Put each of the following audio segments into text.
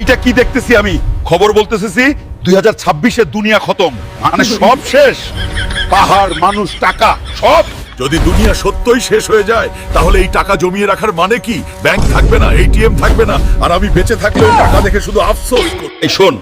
এটা কি দেখতেছি আমি? খবর বলতেছি 2026-এ দুনিয়া খতম, মানে সব শেষ। পাহাড়, মানুষ, টাকা সব। যদি দুনিয়া সত্যই শেষ হয়ে যায় তাহলে এই টাকা জমিয়ে রাখার মানে কি? ব্যাংক থাকবে না, এটিএম থাকবে না, আর আমি বেঁচে থাকলেও টাকা দেখে শুধু আফসোস করব। এই শোন,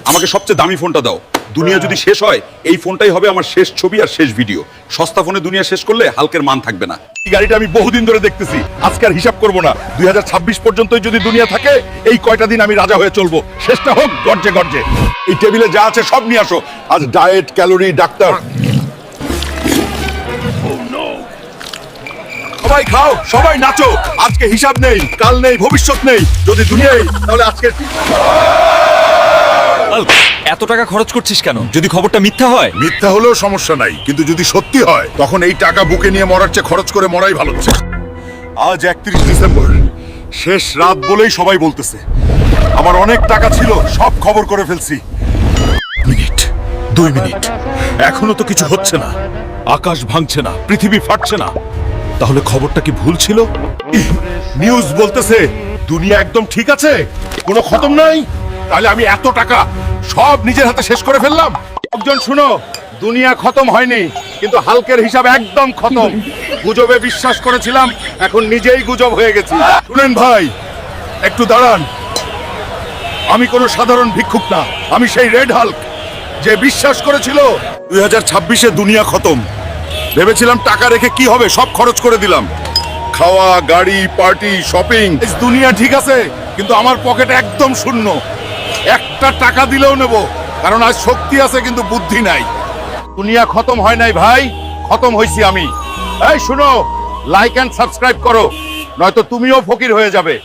আমাকে সবচেয়ে দামি ফোনটা দাও। দুনিয়া যদি শেষ হয় এই ফোনটাই হবে আমার শেষ ছবি আর শেষ ভিডিও। সস্তা ফোনে দুনিয়া শেষ করলে হালকের মান থাকবে না। এই গাড়িটা আমি বহুদিন ধরে দেখতেছি, আজকে আর হিসাব করব না। 2026 পর্যন্তই যদি দুনিয়া থাকে এই কয়টা দিন আমি রাজা হয়ে চলবো। শেষটা হোক গর্জে গর্জে। এই টেবিলে যা আছে সব নিয়ে আসো। আজ ডায়েট, ক্যালোরি, ডাক্তার। সবাই খাও, সবাই নাচো। আজকে হিসাব নেই, কাল নেই, ভবিষ্যৎ নেই। যদি দুনিয়ায়, তাহলে আজকে এত টাকা খরচ করছিস কেন? যদি খবরটা মিথ্যা হয়? মিথ্যা হলেও সমস্যা নাই, কিন্তু যদি সত্যি হয় তখন এই টাকা বুকে নিয়ে মরার চেয়ে খরচ করে মরাই ভালো। আজ 31 ডিসেম্বর, শেষ রাত বলেই সবাই বলতেছে। আমার অনেক টাকা ছিল, সব খবর করে ফেলছি। মিনিট, 2 মিনিট, এখনো তো কিছু হচ্ছে না। আকাশ ভাঙছে না, পৃথিবী ফাটছে না, তাহলে খবরটা কি ভুল ছিল? নিউজ বলতেছে দুনিয়া একদম ঠিক আছে, কোনো খতম নাই। তাহলে আমি এত টাকা সব নিজের হাতে শেষ করে ফেললাম। একজন শুনো, দুনিয়া খতম হয়নি, কিন্তু হালকের হিসাব একদম খতম। গুজবে বিশ্বাস করেছিলাম, এখন নিজেই গুজব হয়ে গেছি। শুনেন ভাই, একটু দাঁড়ান। আমি কোনো সাধারণ ভিক্ষুক না, আমি সেই রেড হাল্ক যে বিশ্বাস করেছিল 2026-এ দুনিয়া খতম। ভেবেছিলাম টাকা রেখে কি হবে, সব খরচ করে দিলাম। খাওয়া, গাড়ি, পার্টি, শপিং। দুনিয়া ঠিক আছে, কিন্তু আমার পকেটে একদম শূন্য। একটা টাকা দিলেও নেব, কারণ আজ শক্তি আছে কিন্তু বুদ্ধি নাই। দুনিয়া খতম হয় নাই ভাই, খতম হইছি আমি। এই শুনো, লাইক এন্ড সাবস্ক্রাইব করো, নয়তো তুমিও ফকির হয়ে যাবে।